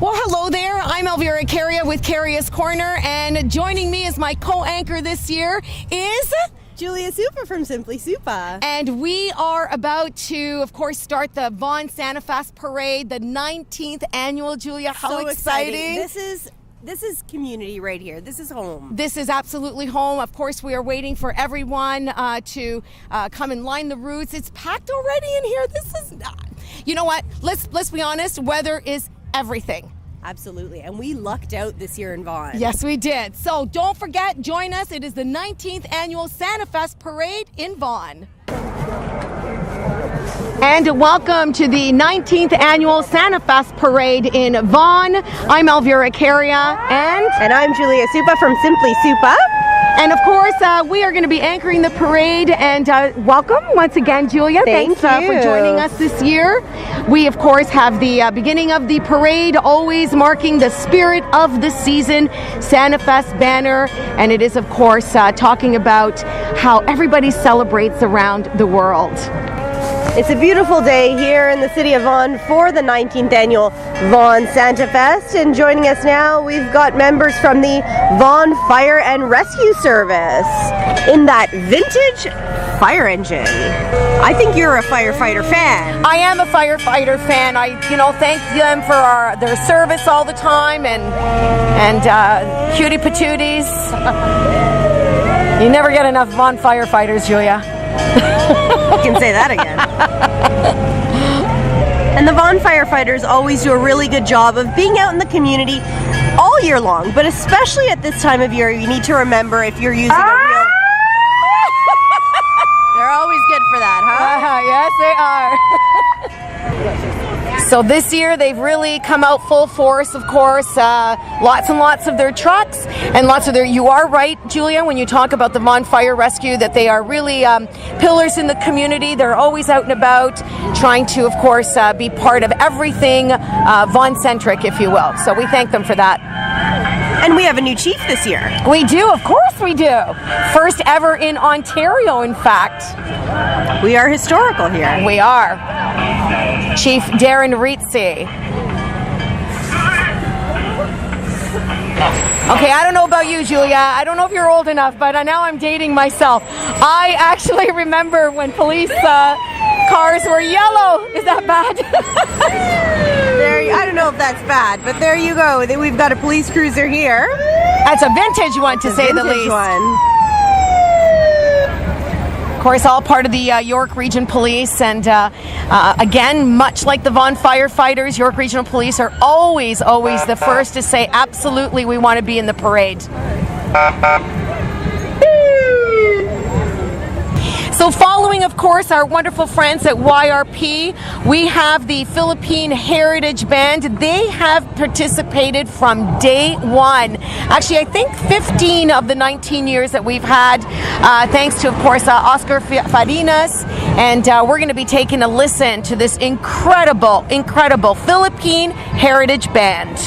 Well, hello there. I'm Caria with Caria's Corner, and joining me as my co-anchor this year is Julia Super from Simply Super. And we are about to, of course, start the Vaughan SantaFest Parade, the 19th annual. Julia, how so exciting. This is community right here. This is home. This is absolutely home. Of course, we are waiting for everyone to come and line the routes. It's packed already in here. This is not. You know what? Let's be honest. Weather is everything. Absolutely. And we lucked out this year in Vaughan. Yes, we did. So don't forget, join us. It is the 19th annual SantaFest Parade in Vaughan. And welcome to the 19th annual SantaFest Parade in Vaughan. I'm Caria and I'm Julia Super from Simply Super. And of course, we are going to be anchoring the parade. And welcome once again, Julia. Thanks for joining us this year. We, of course, have the beginning of the parade, always marking the spirit of the season, SantaFest banner. And it is, of course, talking about how everybody celebrates around the world. It's a beautiful day here in the city of Vaughan for the 19th annual Vaughan SantaFest. And joining us now, we've got members from the Vaughan Fire and Rescue Service in that vintage fire engine. I think you're a firefighter fan. I am a firefighter fan. I, thank them for their service all the time and cutie patooties. You never get enough Vaughan firefighters, Julia. You can say that again. And the Vaughan firefighters always do a really good job of being out in the community all year long, but especially at this time of year, you need to remember if you're using a real... They're always good for that, huh? Yes, they are. So this year they've really come out full force, of course. Lots and lots of their trucks and lots of their... You are right, Julia, when you talk about the Vaughan Fire Rescue, that they are really pillars in the community. They're always out and about, trying to, of course, be part of everything Vaughan-centric, if you will. So we thank them for that. And we have a new chief this year. We do, of course we do. First ever in Ontario, in fact. We are historical here. We are. Chief Darren Ritzi. Okay, I don't know about you, Julia. I don't know if you're old enough, but now I'm dating myself. I actually remember when police cars were yellow. Is that bad? I don't know if that's bad, but there you go. We've got a police cruiser here. That's a vintage one, to say the least. Of course, all part of the York Region Police, and again, much like the Vaughan firefighters, York Regional Police are always the first to say, absolutely, we want to be in the parade. So following, of course, our wonderful friends at YRP, we have the Philippine Heritage Band. They have participated from day one. Actually, I think 15 of the 19 years that we've had, thanks to, of course, Oscar Farinas. And we're going to be taking a listen to this incredible Philippine Heritage Band.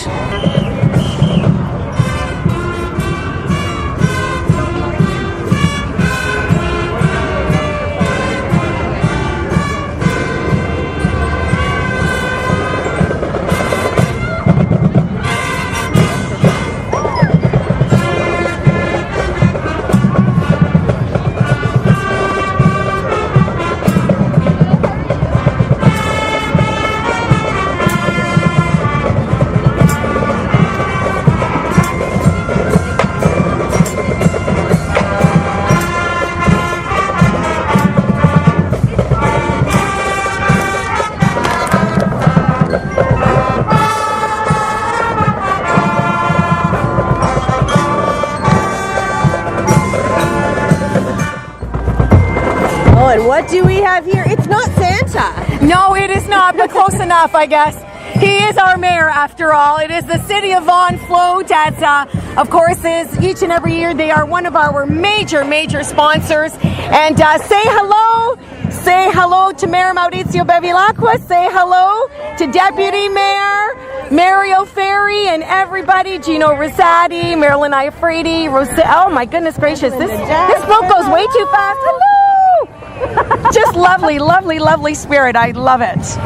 And what do we have here? It's not Santa. No, it is not, but close enough, I guess. He is our mayor, after all. It is the City of Vaughan float, as of course is each and every year. They are one of our major sponsors. And say hello to Mayor Mauricio Bevilacqua. Say hello to Deputy Mayor Mario Ferry and everybody, Gino Rosati, Marilyn Iafredi, oh my goodness gracious, this boat goes way too fast. Hello! Just lovely spirit. I love it.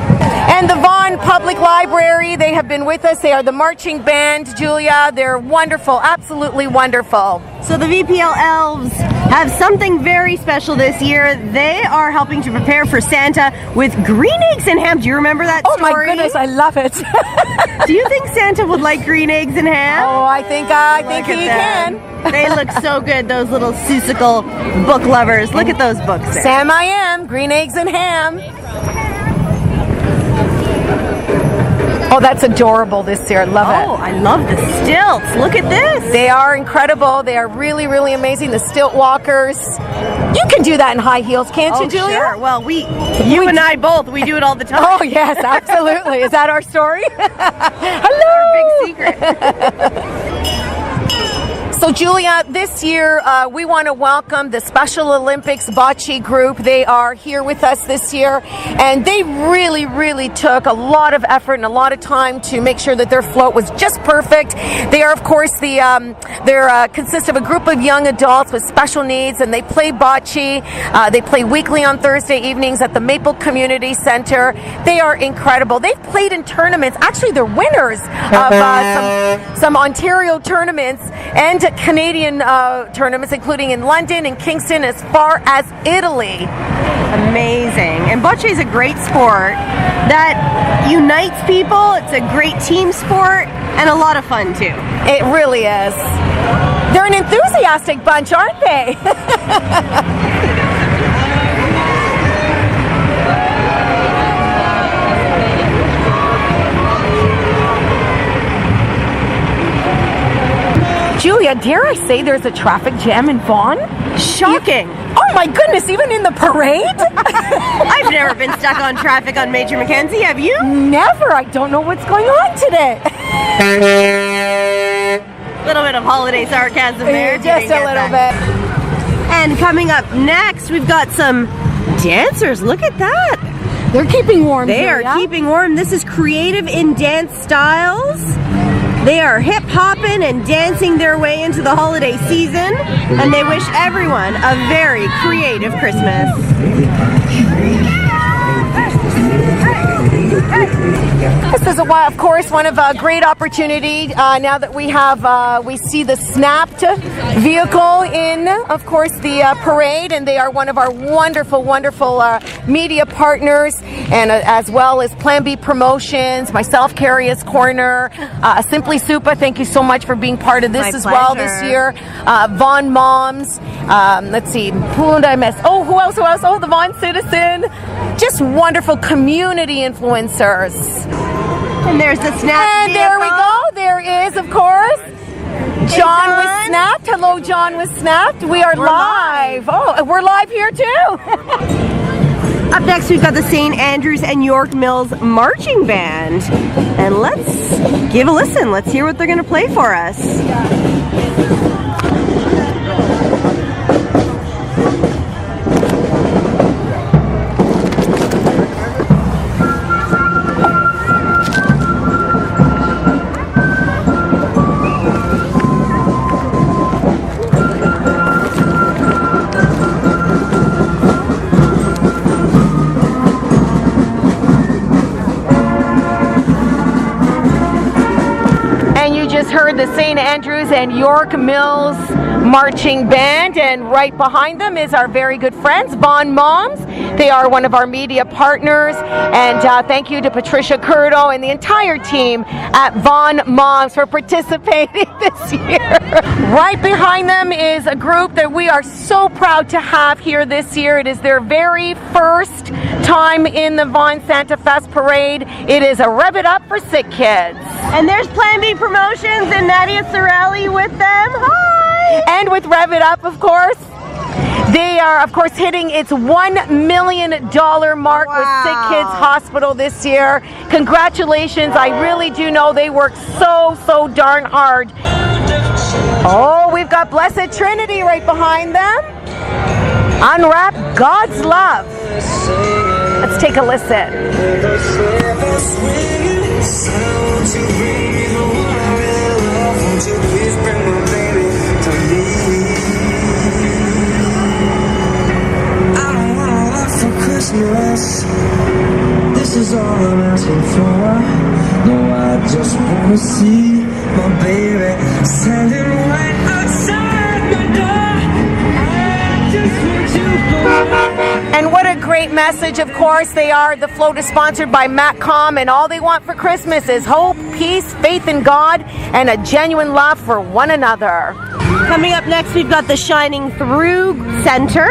And the Vaughan Public Library, they have been with us. They are the marching band, Julia. They're wonderful, absolutely wonderful. So the VPL Elves have something very special this year. They are helping to prepare for Santa with green eggs and ham. Do you remember that story? Oh my goodness, I love it. Do you think Santa would like green eggs and ham? Oh, I think he can. They look so good, those little Seussical book lovers. Look at those books there. Sam I am, green eggs and ham. Oh, that's adorable this year. I love it. Oh, I love the stilts. Look at this. They are incredible. They are really, really amazing. The stilt walkers. You can do that in high heels, can't you, Julia? Sure. Well, you and I both, we do it all the time. Oh, yes, absolutely. Is that our story? Hello. Our big secret. So Julia, this year we want to welcome the Special Olympics bocce group. They are here with us this year, and they really, really took a lot of effort and a lot of time to make sure that their float was just perfect. They are, of course, they consist of a group of young adults with special needs, and they play bocce. They play weekly on Thursday evenings at the Maple Community Center. They are incredible. They've played in tournaments. Actually, they're winners of some Ontario tournaments and Canadian tournaments, including in London and Kingston, as far as Italy. Amazing. And bocce is a great sport that unites people. It's a great team sport and a lot of fun too. It really is. They're an enthusiastic bunch, aren't they? Julia, dare I say there's a traffic jam in Vaughan? Shocking. Oh my goodness, even in the parade? I've never been stuck on traffic on Major Mackenzie, have you? Never. I don't know what's going on today. Little bit of holiday sarcasm there. Just a little bit. And coming up next, we've got some dancers. Look at that. They're keeping warm. They are keeping warm. This is Creative in Dance Styles. They are hip-hopping and dancing their way into the holiday season, and they wish everyone a very creative Christmas. This is, of course, one of a great opportunity now that we see the Snapped vehicle in, of course, the parade, and they are one of our wonderful, wonderful media partners, and as well as Plan B Promotions, myself, Caria's Corner, Simply Supa. Thank you so much for being part of this well this year. Vaughan Moms. Let's see, who did I miss? Oh, who else? Oh, the Vaughan Citizen. Just wonderful community influencers. And there's the Snap And vehicle. there we go. There is, of course, John was Snapped. Hello, John was Snapped. We're live. Oh, we're live here too. Up next, we've got the St. Andrews and York Mills Marching Band. And let's give a listen. Let's hear what they're going to play for us. Heard the St. Andrews and York Mills Marching Band, and right behind them is our very good friends, Vaughan Moms. They are one of our media partners, and thank you to Patricia Curto and the entire team at Vaughan Moms for participating this year. Right behind them is a group that we are so proud to have here this year. It is their very first time in the Vaughan SantaFest parade. It is a Rev It Up for Sick Kids. And there's Plan B Promotions and Nadia Sorelli with them. Hi! And with Rev It Up, of course. They are, of course, hitting its $1 million mark with Sick Kids Hospital this year. Congratulations. I really do know they worked so darn hard. Oh, we've got Blessed Trinity right behind them. Unwrap God's Love. Let's take a listen. Christmas, this is all I'm asking. wanna see my baby standing right outside my door. I just want you home. And what a great message, of course. They are, the float is sponsored by MatCom, and all they want for Christmas is hope, peace, faith in God, and a genuine love for one another. Coming up next, we've got the Shining Through Center.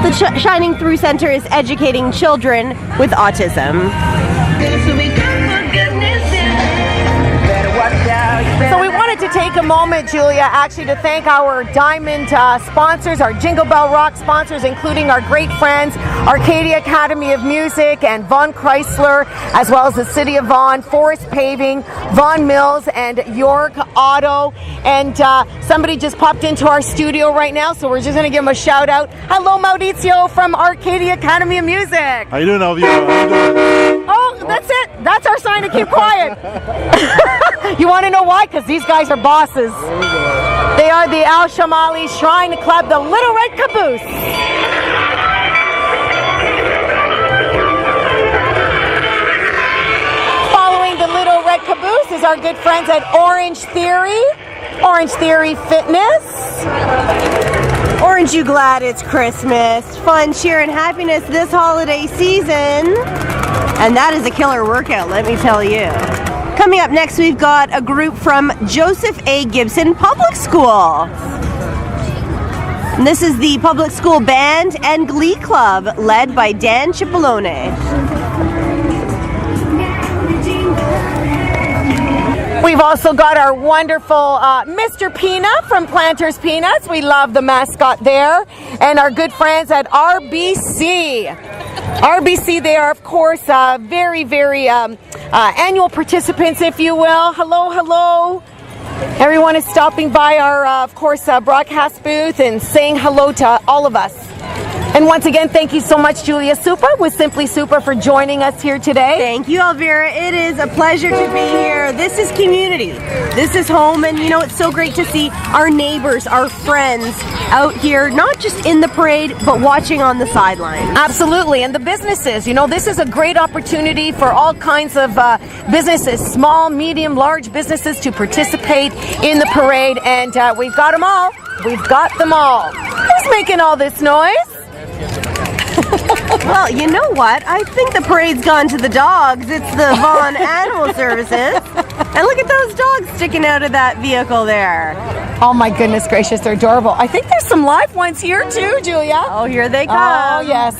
The Shining Through Center is educating children with autism. So we wanted to take a moment, Julia, actually to thank our diamond sponsors, our Jingle Bell Rock sponsors, including our great friends, Caria Academy of Music and Vaughan Chrysler, as well as the City of Vaughan, Forest Paving, Vaughan Mills, and York Auto. And somebody just popped into our studio right now, so we're just going to give them a shout out. Hello, Maurizio from Caria Academy of Music. How you doing, Alvia? How you doing? Oh, that's it. That's our sign to keep quiet. You want to know why? Because these guys are bosses. They are the Al Shamali Shrine Club, the Little Red Caboose. Following the Little Red Caboose is our good friends at Orange Theory Fitness. Aren't you glad it's Christmas? Fun, cheer, and happiness this holiday season. And that is a killer workout, let me tell you. Coming up next, we've got a group from Joseph A. Gibson Public School. And this is the public school band and glee club led by Dan Cipollone. We've also got our wonderful Mr. Peanut from Planters Peanuts. We love the mascot there. And our good friends at RBC. RBC, they are, of course, very, very annual participants, if you will. Hello, hello. Everyone is stopping by our, of course, broadcast booth and saying hello to all of us. And once again, thank you so much, Julia Super with Simply Super, for joining us here today. Thank you, Elvira. It is a pleasure to be here. This is community. This is home, and you know, it's so great to see our neighbors, our friends out here, not just in the parade, but watching on the sideline. Absolutely, and the businesses. You know, this is a great opportunity for all kinds of businesses, small, medium, large businesses, to participate in the parade, and we've got them all. We've got them all. Who's making all this noise? Well, you know what? I think the parade's gone to the dogs. It's the Vaughan Animal Services. And look at those dogs sticking out of that vehicle there. Oh my goodness gracious, they're adorable. I think there's some live ones here too, Julia. Oh, here they come. Oh, yes.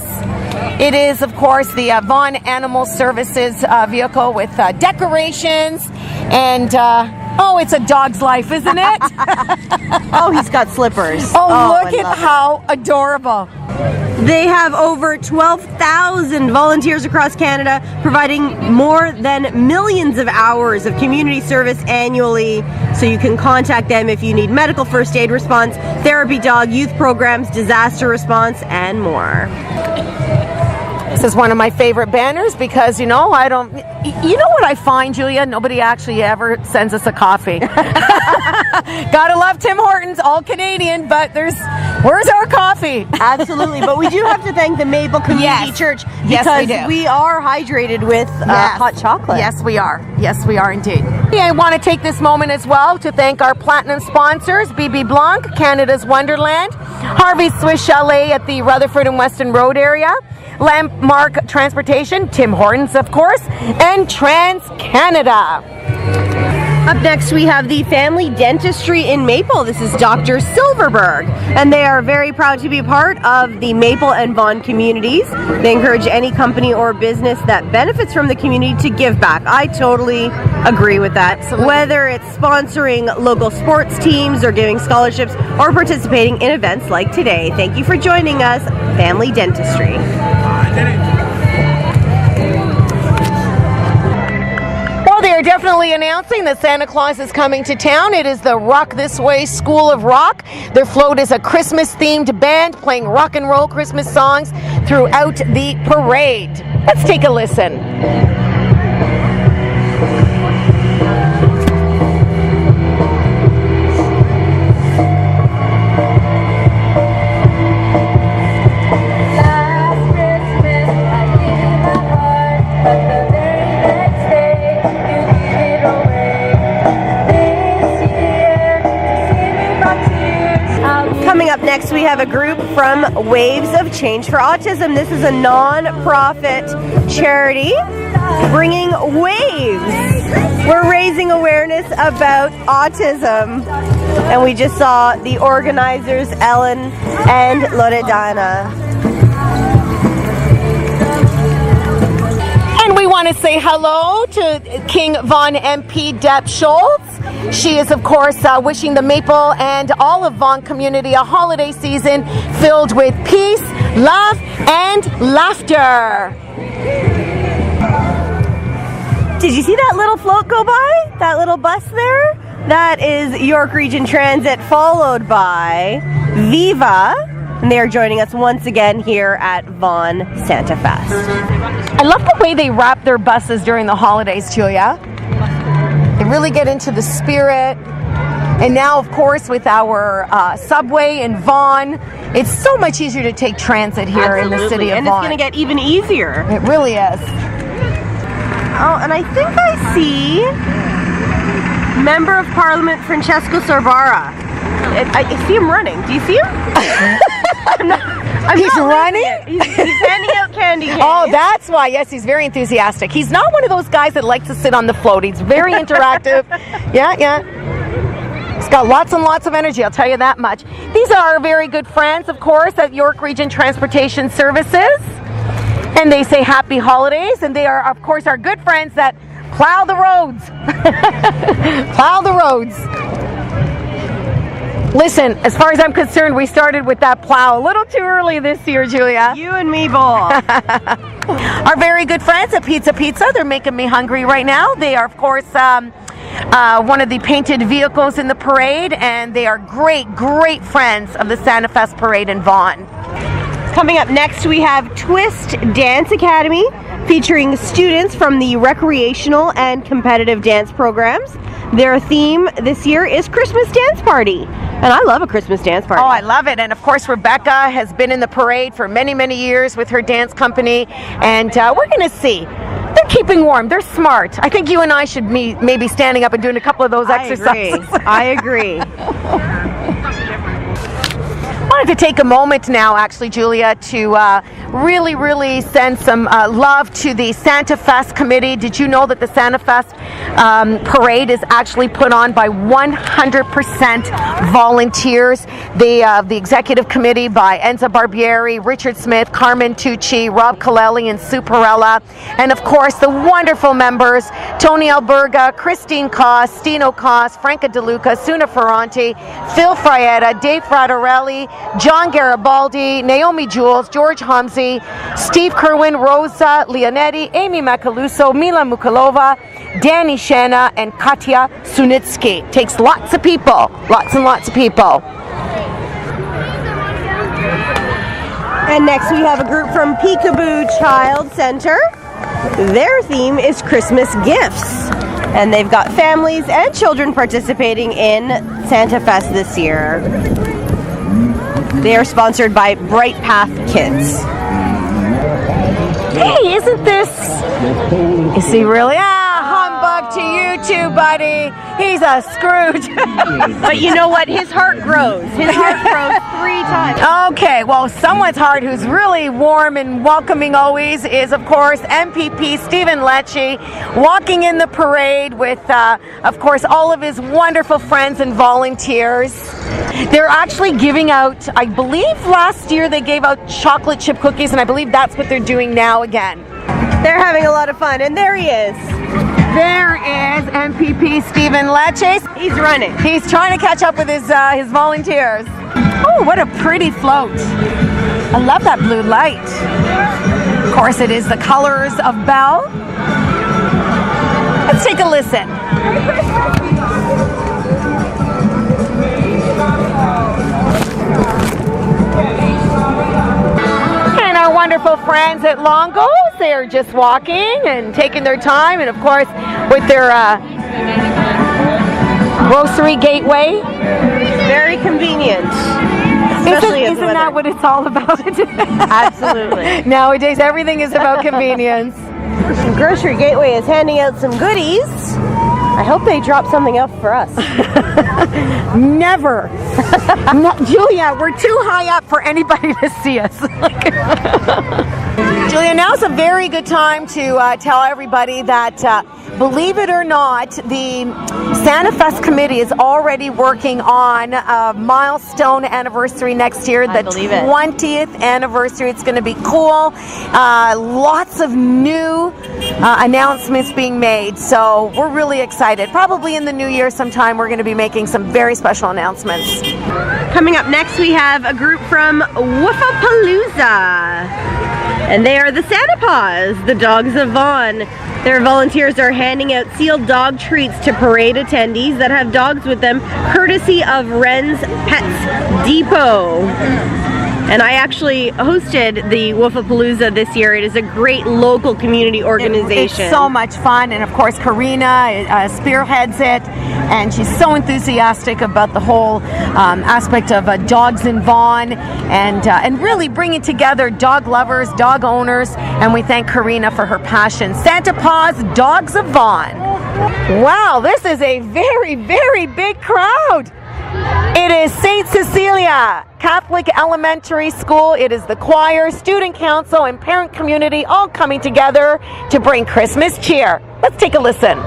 It is, of course, the Vaughan Animal Services vehicle with decorations and... oh, it's a dog's life, isn't it? Oh, he's got slippers. Oh, look at how adorable. They have over 12,000 volunteers across Canada, providing more than millions of hours of community service annually. So you can contact them if you need medical first aid response, therapy dog, youth programs, disaster response, and more. This is one of my favorite banners because, you know, you know what I find, Julia? Nobody actually ever sends us a coffee. Gotta love Tim Hortons, all Canadian, but where's our coffee? Absolutely, but we do have to thank the Maple Community Church because we are hydrated with hot chocolate. Yes, we are. Yes, we are indeed. I want to take this moment as well to thank our platinum sponsors, BB Blanc, Canada's Wonderland, Harvey's Swiss Chalet at the Rutherford and Weston Road area, Landmark Transportation, Tim Hortons, of course, and TransCanada. Up next, we have the Family Dentistry in Maple. This is Dr. Silverberg, and they are very proud to be a part of the Maple and Vaughan communities. They encourage any company or business that benefits from the community to give back. I totally agree with that. Absolutely. Whether it's sponsoring local sports teams or giving scholarships or participating in events like today. Thank you for joining us, Family Dentistry. They are definitely announcing that Santa Claus is coming to town. It is the Rock This Way School of Rock. Their float is a Christmas-themed band playing rock and roll Christmas songs throughout the parade. Let's take a listen. Away. we have a group from Waves of Change for Autism. This is a non-profit charity bringing waves. We're raising awareness about autism. And we just saw the organizers, Ellen and Loredana. And we want to say hello to King Vaughan MP Deb Schultz. She is, of course, wishing the Maple and all of Vaughan community a holiday season filled with peace, love, and laughter. Did you see that little float go by? That little bus there? That is York Region Transit, followed by Viva. And they are joining us once again here at Vaughan SantaFest. I love the way they wrap their buses during the holidays, Julia. They really get into the spirit. And now, of course, with our subway in Vaughan, it's so much easier to take transit here in the city of and Vaughan. And it's going to get even easier. It really is. Oh, and I think I see Member of Parliament Francesco Sorbara. I see him running. Do you see him? He's running? He's handing out candy canes. Oh, that's why. Yes, he's very enthusiastic. He's not one of those guys that likes to sit on the float. He's very interactive. Yeah. He's got lots and lots of energy, I'll tell you that much. These are our very good friends, of course, at York Region Transportation Services. And they say happy holidays. And they are, of course, our good friends that plow the roads. Plow the roads. Listen, as far as I'm concerned, we started with that plow a little too early this year, Julia. You and me both. Our very good friends at Pizza, they're making me hungry right now. They are, of course, one of the painted vehicles in the parade, and they are great, great friends of the SantaFest parade in Vaughan. Coming up next, we have Twist Dance Academy, featuring students from the recreational and competitive dance programs. Their theme this year is Christmas Dance Party. And I love a Christmas dance party. Oh, I love it. And of course, Rebecca has been in the parade for many, many years with her dance company. And we're going to see. They're keeping warm. They're smart. I think you and I should maybe standing up and doing a couple of those exercises. I agree. I wanted to take a moment now, actually, Julia, to really, really send some love to the SantaFest committee. Did you know that the SantaFest parade is actually put on by 100% volunteers? The executive committee by Enza Barbieri, Richard Smith, Carmen Tucci, Rob Colelli, and Sue Perella. And of course, the wonderful members, Tony Alberga, Christine Koss, Stino Koss, Franca DeLuca, Suna Ferranti, Phil Frietta, Dave Fratarelli, John Garibaldi, Naomi Jules, George Humsey, Steve Kerwin, Rosa Leonetti, Amy Macaluso, Mila Mukalova, Danny Shanna, and Katya Sunitsky. Takes lots of people, lots and lots of people. And next we have a group from Peekaboo Child Center. Their theme is Christmas gifts. And they've got families and children participating in SantaFest this year. They are sponsored by Bright Path Kids. Hey, isn't this... Is he really? Humbug to you too, buddy. He's a Scrooge. But you know what? His heart grows. His heart grows 3 times. Okay, well, someone's heart who's really warm and welcoming always is, of course, MPP Stephen Lecce, walking in the parade with, of course, all of his wonderful friends and volunteers. They're actually giving out, I believe last year they gave out chocolate chip cookies, and I believe that's what they're doing now again. They're having a lot of fun, and there he is. There is MPP Stephen Lecce. He's running. He's trying to catch up with his volunteers. Oh, what a pretty float. I love that blue light. Of course, it is the colors of Belle. Let's take a listen. And our wonderful friends at Longo's, they are just walking and taking their time, and of course with their grocery gateway. Very convenient. Isn't that what it's all about? Absolutely. Nowadays everything is about convenience. Grocery Gateway is handing out some goodies. I hope they drop something up for us. Never. No, Julia, we're too high up for anybody to see us. Julia, now's a very good time to tell everybody that, believe it or not, the SantaFest committee is already working on a milestone anniversary next year, the 20th anniversary. It's going to be cool. Lots of new announcements being made, so we're really excited. Probably in the new year sometime we're going to be making some very special announcements. Coming up next, we have a group from Woofapalooza, and they are the Santa Paws, the dogs of Vaughan. Their volunteers are handing out sealed dog treats to parade attendees that have dogs with them, courtesy of Wren's Pets Depot. And I actually hosted the Woofapalooza this year. It is a great local community organization. It's so much fun, and of course Karina spearheads it, and she's so enthusiastic about the whole aspect of dogs in Vaughan, and really bringing together dog lovers, dog owners, and we thank Karina for her passion. Santa Paws, Dogs of Vaughan. Wow, this is a very, very big crowd. It is St. Cecilia Catholic Elementary School. It is the choir, student council, and parent community all coming together to bring Christmas cheer. Let's take a listen.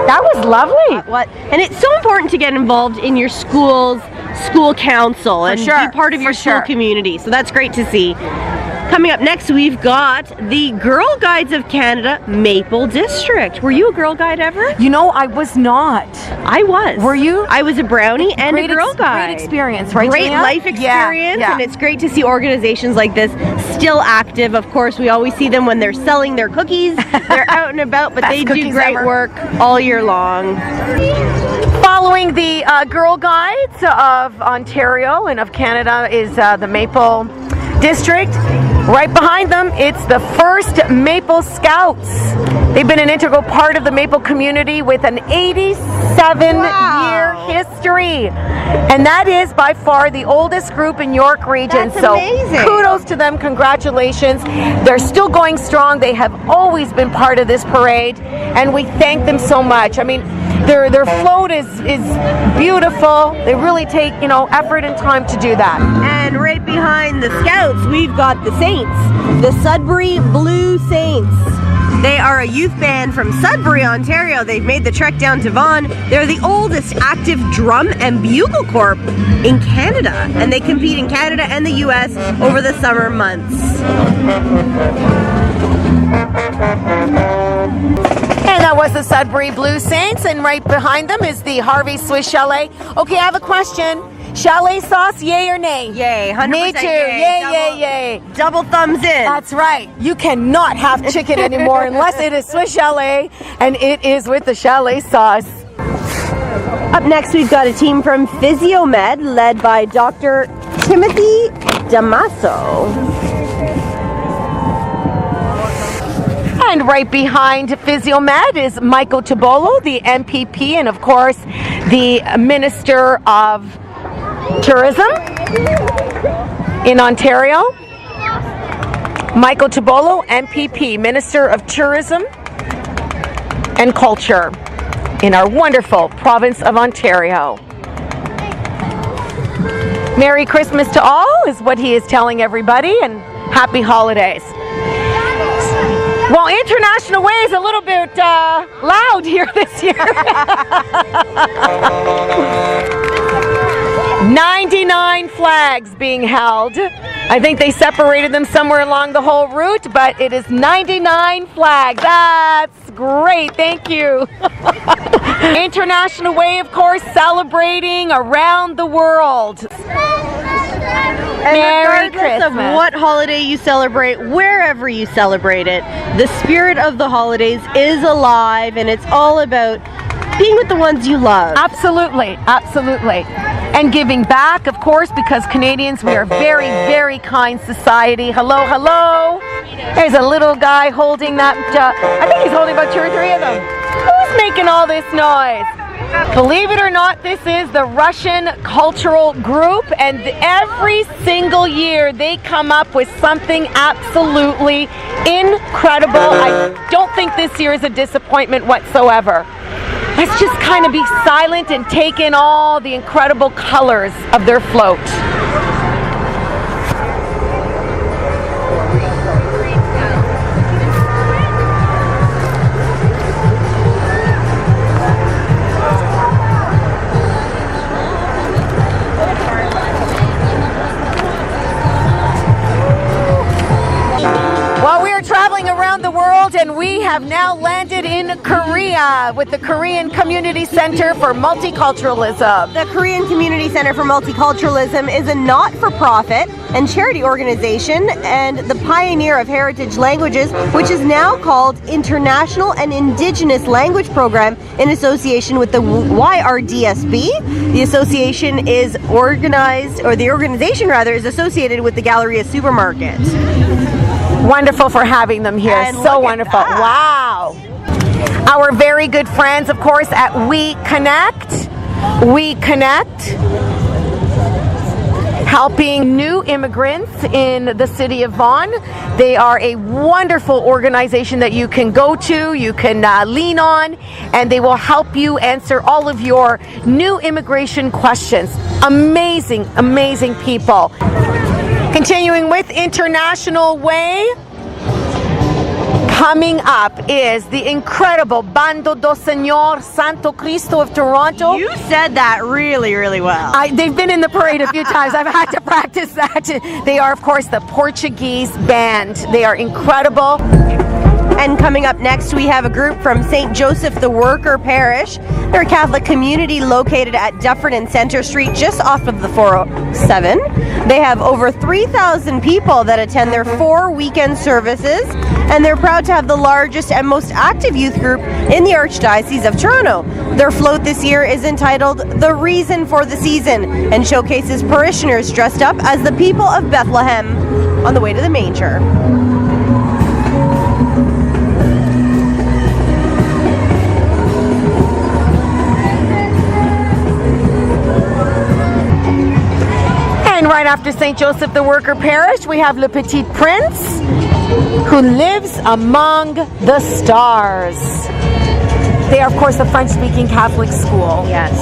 That was lovely. What? And it's so important to get involved in your school's school council and be part of your school community. So that's great to see. Coming up next, we've got the Girl Guides of Canada Maple District. Were you a Girl Guide ever? You know, I was not. I was. Were you? I was a brownie and a Girl Guide. Great experience, right? Great Gina? life experience, yeah. And it's great to see organizations like this still active. Of course, we always see them when they're selling their cookies. They're out and about, but they do great work all year long. Following the Girl Guides of Ontario and of Canada is the Maple District. Right behind them, it's the first Maple Scouts. They've been an integral part of the Maple community with an 87-year history. And that is by far the oldest group in York Region. That's amazing. Kudos to them, congratulations. They're still going strong. They have always been part of this parade, and we thank them so much. I mean, their float is beautiful. They really take, effort and time to do that. And right behind the Scouts, we've got the Saints, the Sudbury Blue Saints. They are a youth band from Sudbury, Ontario. They've made the trek down to Vaughan. They're the oldest active drum and bugle corps in Canada, and they compete in Canada and the US over the summer months. And that was the Sudbury Blue Saints, and right behind them is the Harvey Swiss Chalet. Okay, I have a question. Chalet sauce, yay or nay? Yay, 100% Me too, yay. Double thumbs in. That's right. You cannot have chicken anymore unless it is Swiss Chalet, and it is with the Chalet sauce. Up next, we've got a team from Physiomed, led by Dr. Timothy Damaso. And right behind Physiomed is Michael Tibolo, the MPP, and of course, the Minister of Tourism in Ontario. Michael Tibolo, MPP, Minister of Tourism and Culture in our wonderful province of Ontario. Merry Christmas to all is what he is telling everybody, and happy holidays. Well, International Way is a little bit loud here this year. 99 flags being held. I think they separated them somewhere along the whole route, but it is 99 flags. That's great, thank you. International Way, of course, celebrating around the world. Merry Christmas. Of what holiday you celebrate, wherever you celebrate it, the spirit of the holidays is alive, and it's all about being with the ones you love. Absolutely, absolutely. And giving back, of course, because Canadians, we are a very, very kind society. Hello, hello. There's a little guy holding that, I think he's holding about 2 or 3 of them. Who's making all this noise? Believe it or not, this is the Russian cultural group, and every single year they come up with something absolutely incredible. I don't think this year is a disappointment whatsoever. Let's just kind of be silent and take in all the incredible colors of their float. Well, we are traveling around the world and we have now landed in Caria with the Korean Community Center for Multiculturalism. The Korean Community Center for Multiculturalism is a not-for-profit and charity organization and the pioneer of heritage languages, which is now called International and Indigenous Language Program in association with the YRDSB. The association is organized, or the organization rather, is associated with the Galleria Supermarket. Wonderful for having them here. And so wonderful. Wow. Our very good friends, of course, at We Connect. We Connect, helping new immigrants in the city of Vaughan. They are a wonderful organization that you can go to, you can lean on, and they will help you answer all of your new immigration questions. Amazing, amazing people. Continuing with International Way, coming up is the incredible Bando do Senhor Santo Cristo of Toronto. You said that really, really well. They've been in the parade a few times. I've had to practice that. They are, of course, the Portuguese band. They are incredible. And coming up next, we have a group from St. Joseph the Worker Parish. They're a Catholic community located at Dufferin and Centre Street, just off of the 407. They have over 3,000 people that attend their 4 weekend services, and they're proud to have the largest and most active youth group in the Archdiocese of Toronto. Their float this year is entitled The Reason for the Season and showcases parishioners dressed up as the people of Bethlehem on the way to the manger. And right after St. Joseph the Worker Parish, we have Le Petit Prince, who lives among the stars. They are, of course, a French-speaking Catholic school. Yes.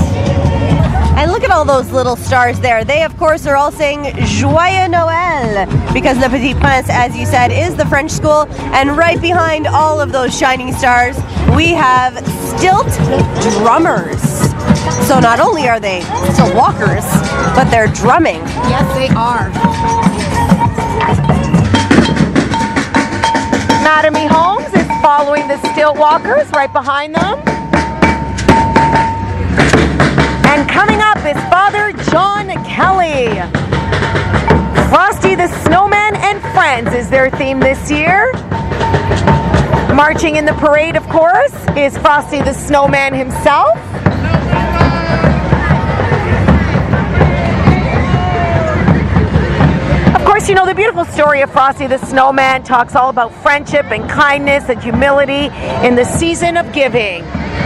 And look at all those little stars there. They, of course, are all saying Joyeux Noël, because Le Petit Prince, as you said, is the French school. And right behind all of those shining stars, we have stilt drummers. So not only are they still walkers, but they're drumming. Yes, they are. Madame Holmes is following the stilt walkers right behind them. And coming up is Father John Kelly. Frosty the Snowman and Friends is their theme this year. Marching in the parade, of course, is Frosty the Snowman himself. Of course, you know, the beautiful story of Frosty the Snowman talks all about friendship and kindness and humility in the season of giving.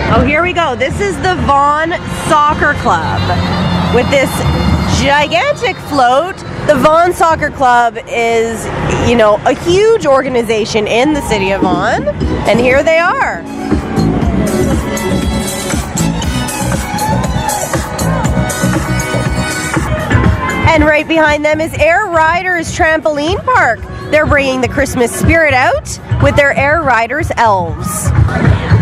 Oh, here we go. This is the Vaughan Soccer Club with this gigantic float. The Vaughan Soccer Club is, you know, a huge organization in the city of Vaughan, and here they are. And right behind them is Air Riders Trampoline Park. They're bringing the Christmas spirit out with their Air Riders elves.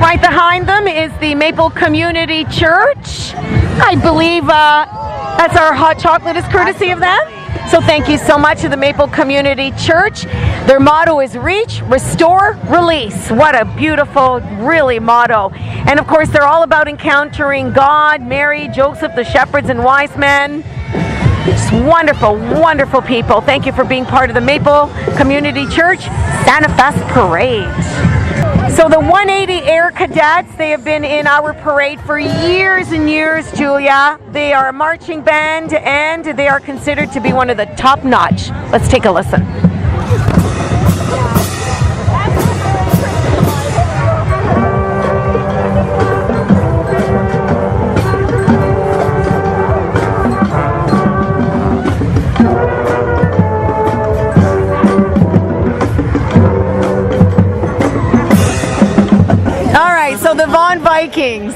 Right behind them is the Maple Community Church. I believe that's our hot chocolate is courtesy of them. So thank you so much to the Maple Community Church. Their motto is Reach, Restore, Release. What a beautiful, really, motto. And of course, they're all about encountering God, Mary, Joseph, the shepherds and wise men. Just wonderful, wonderful people. Thank you for being part of the Maple Community Church SantaFest Parade. So the 180 Air Cadets, they have been in our parade for years and years, Julia. They are a marching band and they are considered to be one of the top notch. Let's take a listen. Vikings.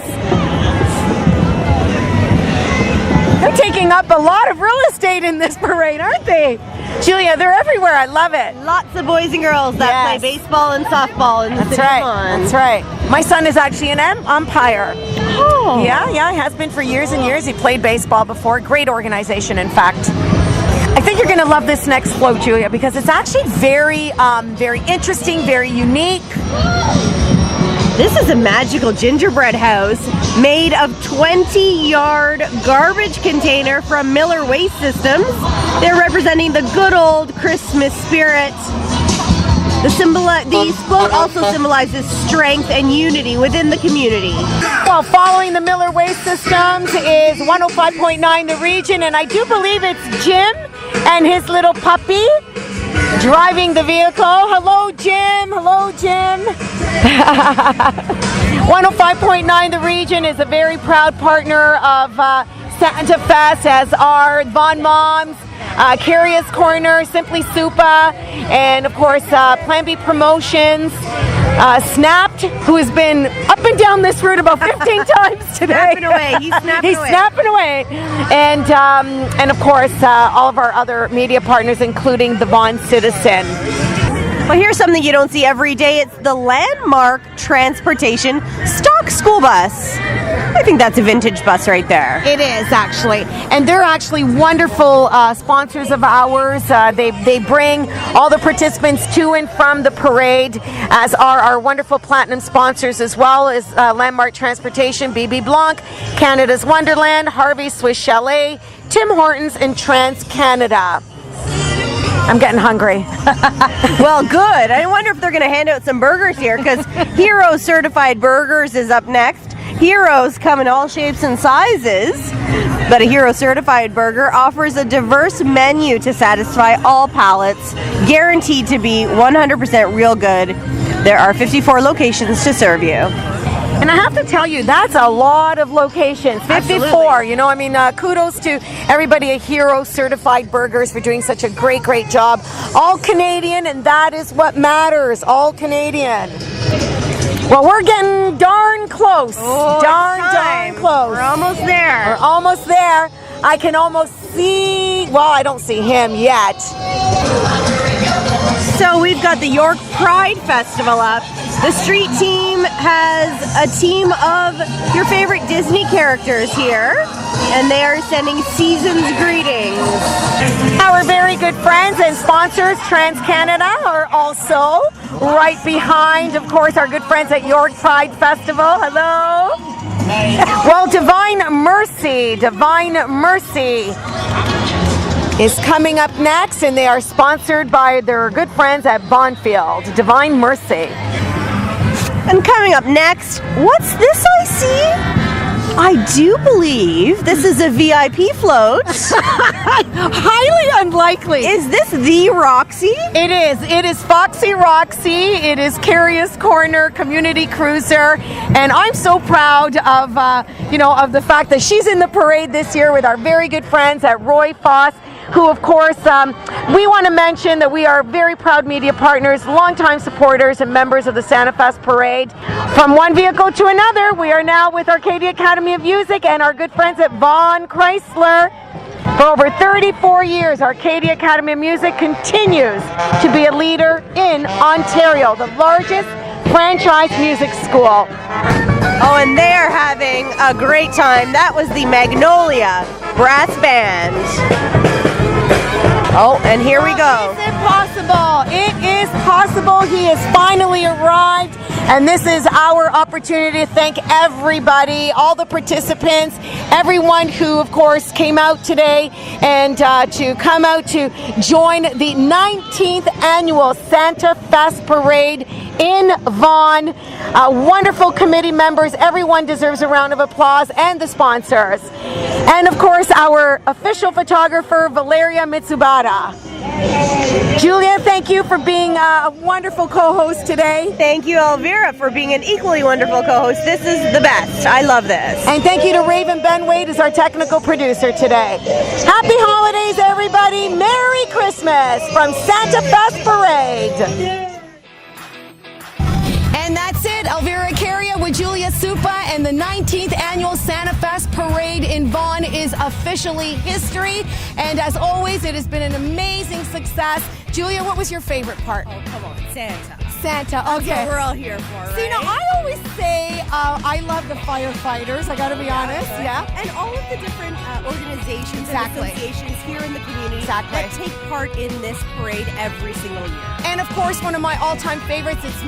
They're taking up a lot of real estate in this parade, aren't they? Julia, they're everywhere. I love it. Lots of boys and girls that Yes. play baseball and softball in the That's city right. of Vaughan. That's right. My son is actually an umpire. Oh. Yeah, he has been for years and years. He played baseball before. Great organization, in fact. I think you're going to love this next float, Julia, because it's actually very, very interesting, very unique. This is a magical gingerbread house made of 20-yard garbage container from Miller Waste Systems. They're representing the good old Christmas spirit. The float also symbolizes strength and unity within the community. Well, following the Miller Waste Systems is 105.9 The Region, and I do believe it's Jim and his little puppy driving the vehicle. Hello, Jim. Hello, Jim. 105.9 The Region is a very proud partner of SantaFest, as are Vaughan Moms, Caria's Corner, Simply Supa, and of course Plan B Promotions, Snapped, who has been up and down this route about 15 times today. Snapping away. He's snapping away. He's snapping away. And of course all of our other media partners, including the Vaughan Citizen. Well, here's something you don't see every day. It's the Landmark Transportation Stock School Bus. I think that's a vintage bus right there. It is, actually. And they're actually wonderful sponsors of ours. They bring all the participants to and from the parade, as are our wonderful platinum sponsors, as well as Landmark Transportation, BB Blanc, Canada's Wonderland, Harvey Swiss Chalet, Tim Hortons, and TransCanada. I'm getting hungry. Well, good. I wonder if they're going to hand out some burgers here, because Hero Certified Burgers is up next. Heroes come in all shapes and sizes, but a Hero Certified Burger offers a diverse menu to satisfy all palates, guaranteed to be 100% real good. There are 54 locations to serve you. And I have to tell you, that's a lot of locations. 54. Absolutely. You know, I mean, kudos to everybody at Hero Certified Burgers for doing such a great, great job. All Canadian, and that is what matters. All Canadian. Well, we're getting darn close. Oh, darn close. We're almost there. We're almost there. I can almost see, well, I don't see him yet. So we've got the York Pride Festival up. The street team has a team of your favorite Disney characters here, and they are sending season's greetings. Our very good friends and sponsors, TransCanada, are also right behind, of course, our good friends at York Pride Festival. Hello. Well, Divine Mercy is coming up next, and they are sponsored by their good friends at Bonfield. Divine Mercy. And coming up next, what's this I see? I do believe this is a VIP float. Highly unlikely. Is this the Roxy? It is. It is Foxy Roxy. It is Caria's Corner Community Cruiser, and I'm so proud of of the fact that she's in the parade this year with our very good friends at Roy Foss, who, of course, we want to mention that we are very proud media partners, longtime supporters, and members of the SantaFest Parade. From one vehicle to another, we are now with Arcadia Academy of Music and our good friends at Vaughan Chrysler. For over 34 years, Arcadia Academy of Music continues to be a leader in Ontario, the largest franchise music school. Oh, and they're having a great time. That was the Magnolia Brass Band. Oh, and here we go. Is it possible? It is possible. He has finally arrived, and this is our opportunity to thank everybody, all the participants, everyone who, of course, came out today, and to come out to join the 19th annual SantaFest Parade in Vaughan. Wonderful committee members. Everyone deserves a round of applause, and the sponsors. And of course, our official photographer, Valeria Mitsubara. Julia, thank you for being a wonderful co-host today. Thank you, Elvira, for being an equally wonderful co-host. This is the best. I love this. And thank you to Raven Benwade as our technical producer today. Happy holidays, everybody. Merry Christmas from SantaFest Parade. And that's it. Elvira Caria with Julia Supa officially history. And as always, it has been an amazing success. Julia, what was your favorite part? Oh, come on, Santa. Santa, okay. That's what we're all here for, right? See, now I always say I love the firefighters, I gotta be honest, yeah. And all of the different organizations Exactly. and associations here in the community Exactly. that take part in this parade every single year. And of course, one of my all-time favorites, it's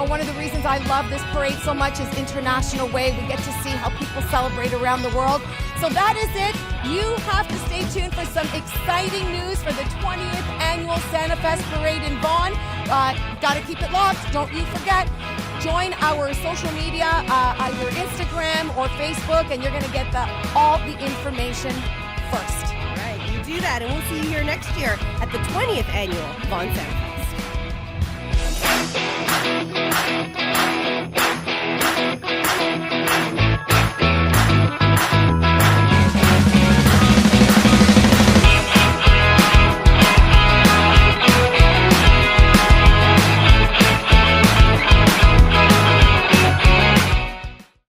one of the reasons I love this parade so much is International Way. We get to see how people celebrate around the world. So that is it. You have to stay tuned for some exciting news for the 20th annual SantaFest parade in Vaughan. Gotta keep it locked, don't you forget. Join our social media, either Instagram or Facebook, and you're gonna get all the information first. All right, you do that, and we'll see you here next year at the 20th annual Vaughan SantaFest.